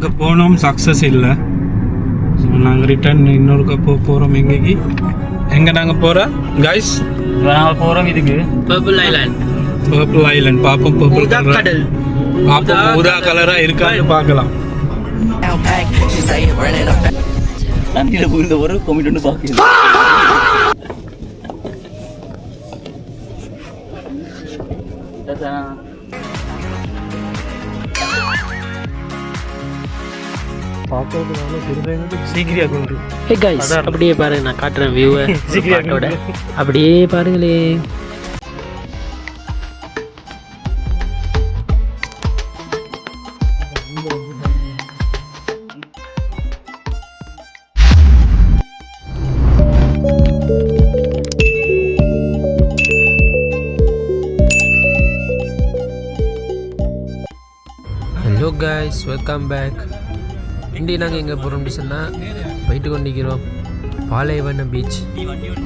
அங்கே போனோம், சக்ஸஸ் இல்லை. ஸோ நாங்கள் ரிட்டர்ன் இன்னொருக்க போகிறோம். எங்கே நாங்கள் போகிறோம் கைஸ்? நாங்கள் போகிறோம் இதுக்கு பர்பிள் ஐலாண்ட் பார்ப்போம். பர்பிள் கடல் பார்ப்போம், ஊதா கலராக இருக்கான்னு பார்க்கலாம். தண்ணியில் புரிந்த ஒரு கொமிட்டு பார்க்கலாம். அப்படியே பாருங்க, நான் காட்டுறேன் வியூவை. அப்படியே பாருங்களே. Hello guys, welcome back. இன்றைக்கி நாங்கள் எங்கே போகிறோம்னு சொன்னால் போயிட்டு கொண்டிருக்கிறோம் பாலைவனம் பீச்.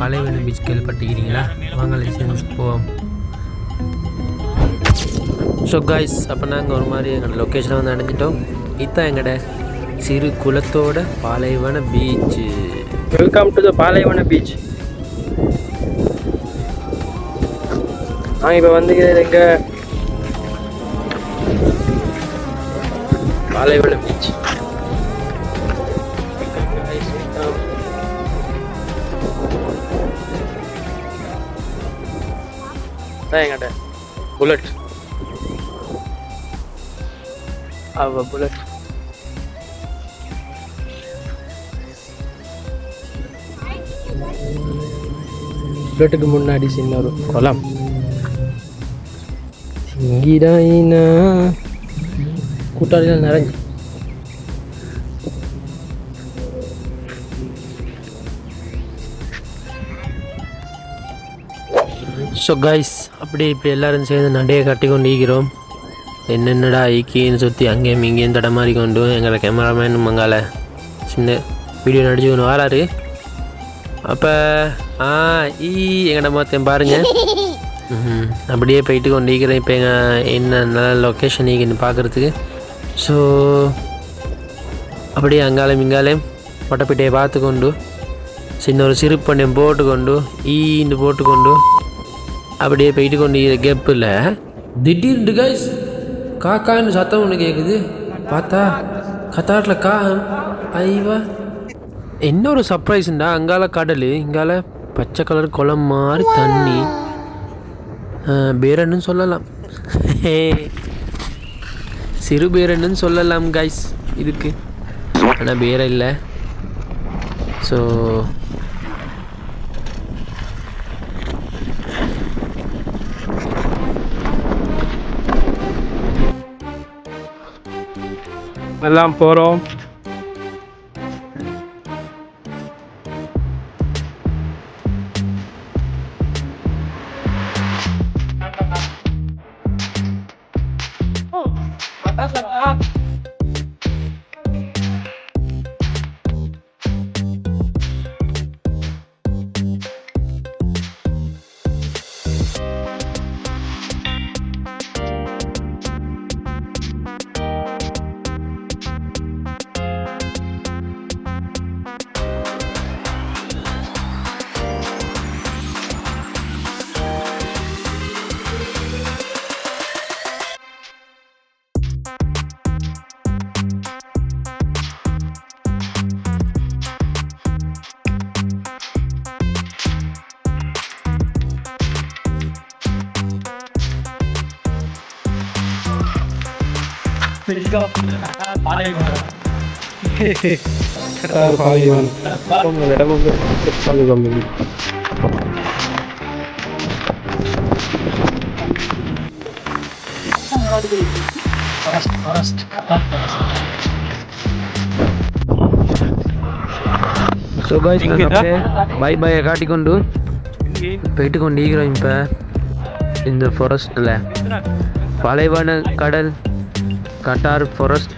பாலைவனம் பீச் கேள்விப்பட்டிருக்கிறீங்களா? வாங்க லைசன்ஸ் போவோம். ஸோ கைஸ், அப்போ நாங்கள் ஒரு மாதிரி எங்களோட லொக்கேஷனை வந்து அடைஞ்சிட்டோம். இதுதான் எங்களோட சிறு குளத்தோட பாலைவன பீச்சு. வெல்கம் டு த பாலைவன பீச். நாங்கள் இப்போ வந்து எங்கே பாலைவன பீச். எங்கட புல்லட் புல்லட்டுக்கு முன்னாடி சின்ன ஒரு குளம். சிங்கிடாயினா கூட்டாளிகள் நிறைஞ்சு. ஸோ கைஸ், அப்படி இப்போ எல்லோரும் சேர்ந்து நடையை கட்டி கொண்டு ஈக்கிறோம். என்னென்னடா ஈக்கின்னு சுற்றி அங்கேயும் இங்கேயும் தடமாறி கொண்டு எங்களை கேமராமேன் மங்கால சின்ன வீடியோ நடிச்சு கொண்டு வராரு. அப்போ எங்கள்ட மொத்தம் பாருங்கள். அப்படியே போயிட்டு கொண்டு ஈக்கிறேன். இப்போ என்ன நல்ல லொக்கேஷன் ஈக்குன்னு பார்க்குறதுக்கு. ஸோ அப்படியே அங்காலையும் இங்காலையும் மொட்டைப்பிட்டையை பார்த்து கொண்டு சின்ன ஒரு சிரிப்பு பண்ணையும் போட்டுக்கொண்டு ஈன்னு போட்டுக்கொண்டு அப்படியே போயிட்டு கொண்டு கெப்பில் திடீர்னு கைஸ் காக்கான்னு சத்தம் ஒன்று கேட்குது. பார்த்தா கத்தாட்டில் ஐவா என்ன ஒரு சர்ப்ரைஸுண்டா. அங்கால கடல், இங்கால பச்சை கலர் குளம் மாதிரி தண்ணி. பேரன்னு சொல்லலாம், சிறு பேரன்னு சொல்லலாம் கைஸ் இதுக்கு. ஆனால் பேர இல்லை. ஸோ எல்லாம் போகிறோம். ஸோ கைஸ், பை பையை காட்டிக்கொண்டு போயிட்டு கொண்டு ஈக்கிறோம். இப்போ இந்த ஃபாரஸ்ட்டில் பாலைவன கடல் கட்டார் ஃபாரஸ்ட்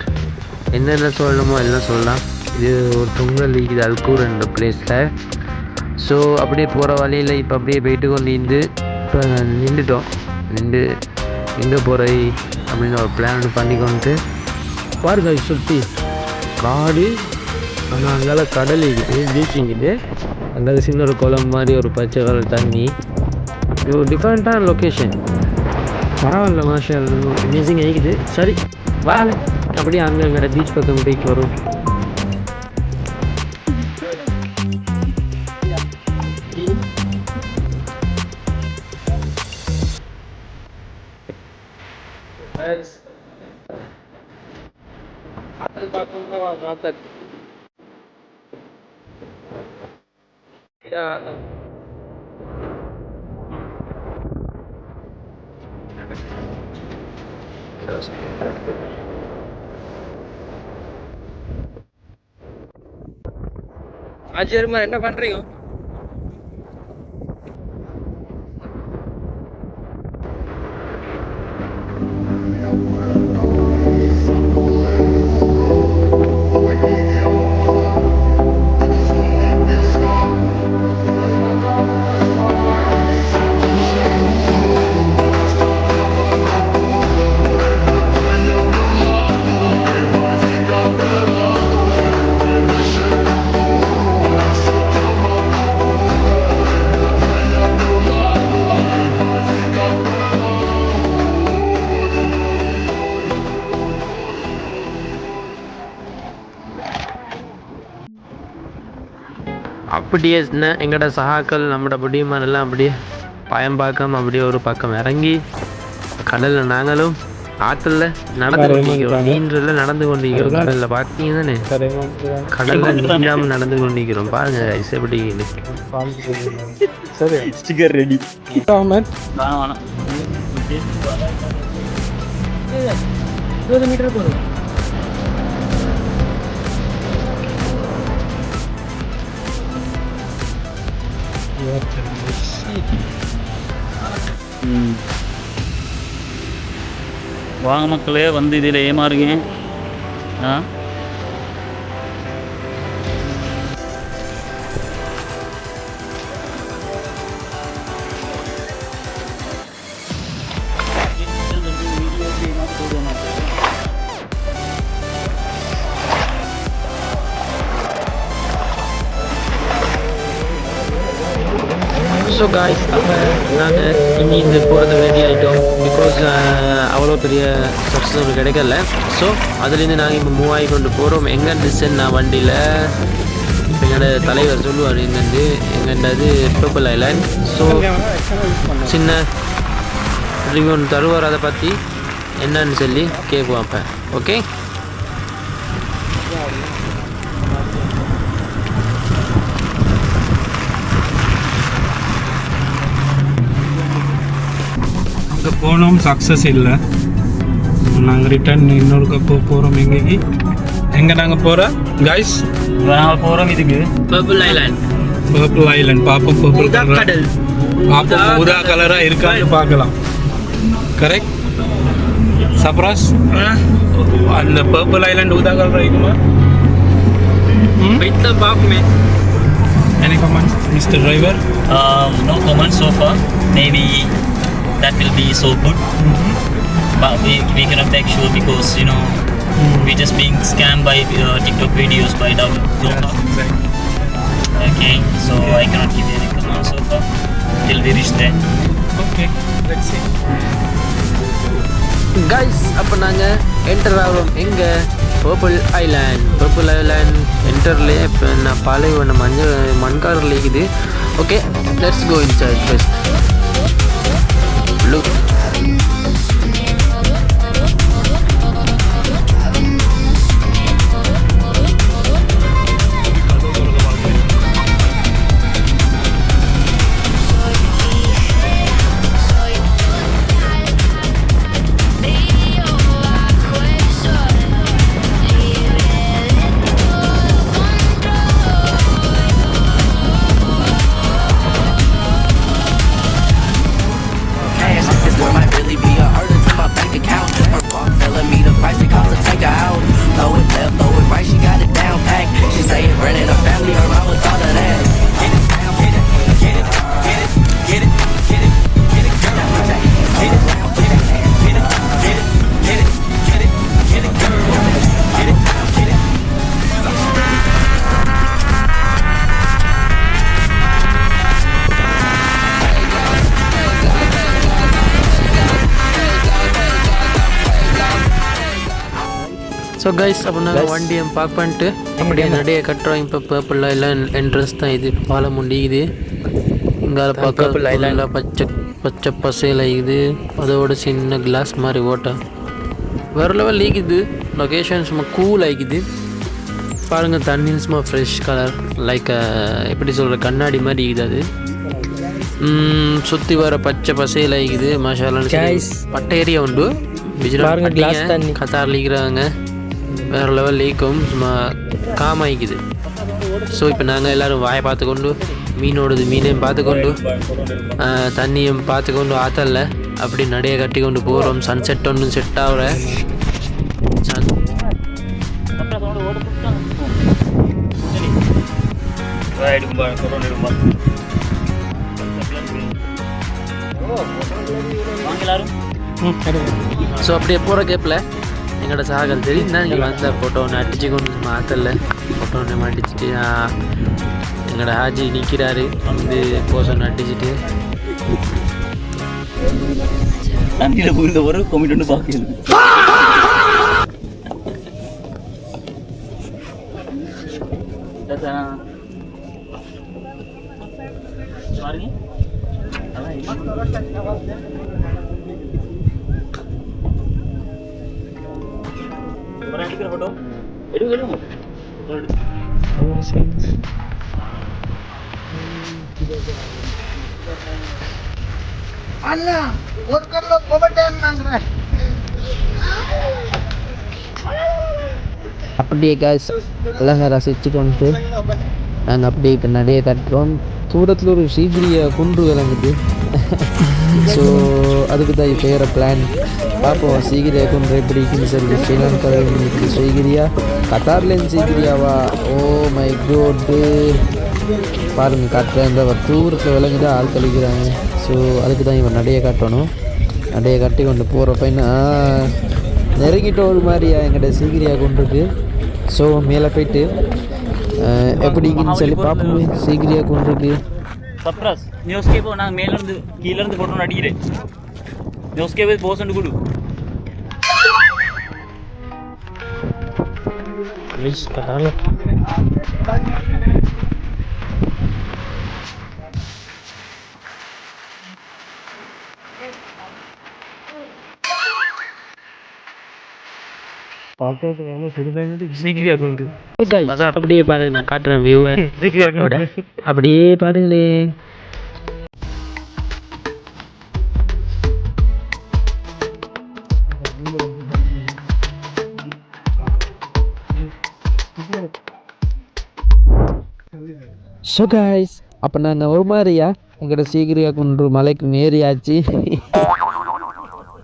என்னென்ன சொல்லணுமோ எல்லாம் சொல்லலாம். இது ஒரு தொங்கல் இருக்குது அதுக்கும் 2 பிளேஸில். ஸோ அப்படியே போகிற வழியில் இப்போ அப்படியே போயிட்டு கொண்டு இப்போ நின்றுட்டோம். எங்கே போகிற அப்படின்னு ஒரு பிளான் பண்ணி கொண்டு பாருங்க சுற்றி காடு, ஆனால் அங்கால கடல் இருக்குது, பீச் இருக்குது. அங்கே சின்ன ஒரு குளம் மாதிரி ஒரு பச்சை கலர் தண்ணி. இது ஒரு டிஃப்ரெண்ட்டான லொக்கேஷன். பரவாயில்ல, மாஷா அமேசிங் ஆகிக்குது. சரி வாங்க அப்படியே அங்கே வேறு பீச் பக்கம் போய்க்கு வரும். ஆச்சரியமா என்ன பண்றீங்க? அப்படியே எங்களோட சகாக்கள் நம்மளோட புடிமாரெல்லாம் அப்படியே பயம்பாக்கம் அப்படியே ஒரு பக்கம் இறங்கி கடலில் நாங்களும் ஆற்றில் நடந்து கொண்டிருக்கிறோம். நீரில் நடந்து கொண்டிருக்கிறோம். கடலில் பார்த்தீங்க தானே, கடலில் நீங்காமல் நடந்து கொண்டிருக்கிறோம். பாருங்க ஐஸ் எப்படி ஸ்டிக்கர் ரெடி. மீட்டர் போதும். வாங்க மக்களே, வந்து இதில் ஏமாறுங்க. ஸோ காய்ஸ், அப்போ நாங்கள் இனி இந்த போகிறது ரெடி ஆகிட்டோம். பிகாஸ் அவ்வளோ பெரிய சக்ஸஸ் கிடைக்கல. ஸோ அதுலேருந்து நாங்கள் இப்போ மூவ் ஆகி கொண்டு போகிறோம். எங்கேருந்து நான் வண்டியில் எங்களோட தலைவர் சொல்லுவார் எங்கேருந்து எங்கேன்றது பர்பிள் ஐலாண்ட். ஸோ சின்ன ரிவ்யூ ஒன்று தருவார், அதை பற்றி என்னன்னு சொல்லி கேட்குவோம் அப்போ. ஓகே, அங்கே போனோம், சக்ஸஸ் இல்லை. நாங்கள் ரிட்டர்ன் இன்னொரு போகிறோம். எங்கே நாங்கள் போகிறோம் கைஸ்? நாங்கள் போகிறோம் இதுக்கு பர்பிள் ஐலாண்ட். பர்பிள் ஐலாண்ட் பார்ப்போம். பர்பிள் கடல் பார்ப்போம். ஊதா கலராக இருக்கான்னு பார்க்கலாம். கரெக்ட் சப்ராஸ்? அந்த பர்பிள் ஐலாண்ட் ஊதா கலராக இருக்குமா? போயிட்டு தான் பார்ப்போமே. Any comments, Mr. Driver? No comments so far. Maybe that will be so good. But we cannot make sure because we're just being scammed by TikTok videos by Doha. Okay, so I cannot give you any comments so far till we reach there. Okay, let's see. Guys, அப்போ நாங்கள் enter ஆகிறோம். எங்கே? Purple island. Purple island என்டர்லேயே இப்போ நான் பாலைவன மண்காரில் இருக்குது. Okay, let's go inside first. Look, so guys அப்போ நாங்கள் வண்டியை பார்க் பண்ணிட்டு அப்படியே நிறைய கட்டுறோம். இப்போ பர்பிள் எல்லாம் என்ட்ரன்ஸ் தான் இது. பாலம் முடியுது இங்கால பக்கம் எல்லாம் பச்சை பசையில் ஆகிக்குது. அதோட சின்ன கிளாஸ் மாதிரி ஓட்டை வேறு லெவல் லீக்குது. லொக்கேஷன் சும்மா கூல் ஆகிக்குது பாருங்கள். தண்ணின்னு சும்மா ஃப்ரெஷ் கலர் லைக் எப்படி சொல்கிற கண்ணாடி மாதிரி இருக்குது. அது சுற்றி வர பச்சை பசையில் ஆகிக்குது. மாஷாலா பட்டை ஏரியா உண்டு. குஜராத் கத்தார் லீக்கிறாங்க வேறு லெவல் லீக்கும் சும்மா காமாயிக்குது. ஸோ இப்போ நாங்கள் எல்லோரும் வாயை பார்த்துக்கொண்டு மீனோடது மீனையும் பார்த்துக்கொண்டு தண்ணியும் பார்த்துக்கொண்டு ஆற்றல்ல அப்படி நடைய கட்டி கொண்டு போகிறோம். சன்செட் ஒன்றும் செட் ஆகிற ஸோ அப்படியே போகிற கேப்பில் எங்களோட சாகல் தெரியும் தான் நீங்கள் வந்த ஃபோட்டோ ஒன்று அடிச்சு கொண்டு மாற்றல ஃபோட்டோ ஒன்று மாட்டிச்சுட்டு எங்களோட ஹாஜி நிற்கிறாரு வந்து போஸ் ஒன்று அடிச்சுட்டு ஒரு கொமிட் ஒன்று பார்க்கல. फोटो அப்படியே காய்ஸ் அழகாக ரசித்து கொண்டு நாங்கள் அப்படியே இப்போ நிறைய கட்டுறோம். தூரத்தில் ஒரு சீக்கிரிய குன்று விளங்குது. ஸோ அதுக்கு தான் இப்போ வேறு பிளான் பார்ப்போம். சீக்கிரியா குன்று எப்படி இருக்குன்னு சொல்லி ஸ்ரீலங்காவில் இருக்குது சீக்கிரியா, கத்தார்லேருந்து சீக்கிரியாவா? ஓ மை கோட்டு பாருங்கள் காட்டுறேன். இந்த தூரத்தில் விளங்குதான் ஆள் கழிக்கிறாங்க. ஸோ அதுக்கு தான் இவன் நடைய காட்டணும். நடைய கட்டி கொண்டு போகிறப்ப என்ன நெருங்கிட்ட ஒரு மாதிரியா எங்கிட்ட சீக்கிரியா குன்றுக்கு. ஸோ மேலே போயிட்டு எப்படின்னு சொல்லி பார்ப்போம். சீக்கிரியா குன்றுக்கு சப்ராஸ் நியூஸ்கே போ. நான் மேலேருந்து கீழேருந்து போட்டோன்னு அடிக்கிறேன். நியூஸ்கே போய் போசண்டு கொடு. அப்படியே பாருங்க, நான் காட்டுறேன் வியூவை. அப்படியே பாருங்களே. ஸோ கைஸ் அப்போ நாங்கள் ஒரு மாதிரியா எங்கிட்ட சீக்கிரியா குன்று மலைக்கு மேறியாச்சு.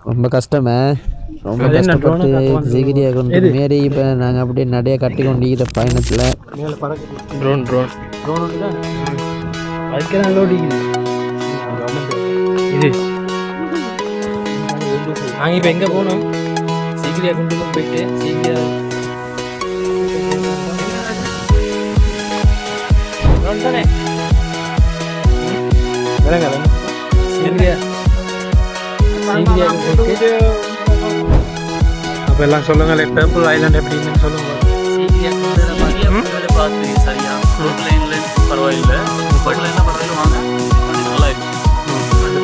ரொம்ப கஷ்டமே, ரொம்ப கஷ்டப்பட்டு சீக்கிரியா குன்று மேறி இப்போ நாங்கள் அப்படியே நடைய கட்டி கொண்டிருக்கிற பயணத்தில் ட்ரோன் இது நாங்கள் இப்போ எங்கே போனோம்? சீக்கிரியா குண்டுக்கு போயிட்டு சீக்கிரியா அப்போ எல்லாம் சொல்லுங்களே, பர்பிள் ஐலாண்ட் எப்படின்னு சொல்லுங்க. பார்த்து சரியா பரவாயில்லை, பரவாயில்ல வாங்க, நல்லா இருக்கு.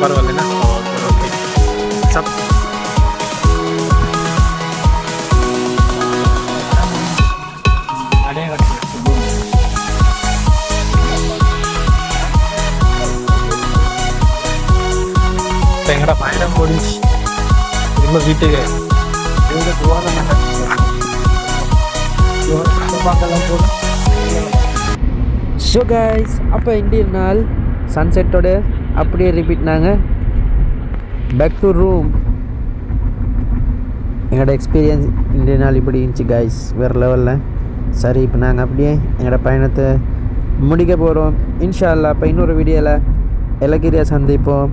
பரவாயில்லைண்ணா. ஓகே சப் எங்கடா பயணம் முடிஞ்சு திரும்ப வீட்டுக்கு ஸோ கைஸ் அப்போ இந்திய நாள் சன்செட்டோட அப்படியே ரிப்பீட் நாங்கள் பேக் டு ரூம். எங்களோட எக்ஸ்பீரியன்ஸ் இந்திய நாள் இப்படி இருந்துச்சு கைஸ், வேறு லெவலில். சரி இப்போ நாங்கள் அப்படியே எங்களோட பயணத்தை முடிக்க போகிறோம் இன்ஷா அல்லாஹ். இப்போ இன்னொரு வீடியோவில் எலகிரியா சந்திப்போம்.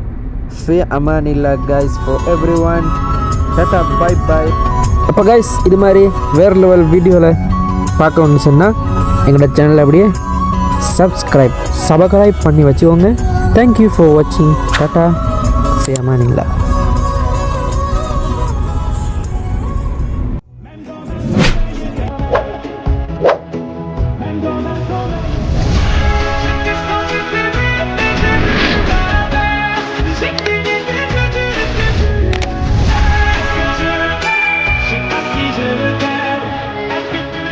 ஃபி அமானில்லா guys for everyone. Tata bye bye. அப்போ கைஸ் இது மாதிரி வேறு லெவல் வீடியோவில் பார்க்கணுன்னு சொன்னால் எங்களோட சேனலை அப்படியே சப்ஸ்கிரைப் பண்ணி வச்சுக்கோங்க. தேங்க்யூ ஃபார் வாட்சிங். டாட்டா ஃபி அமானில்லா.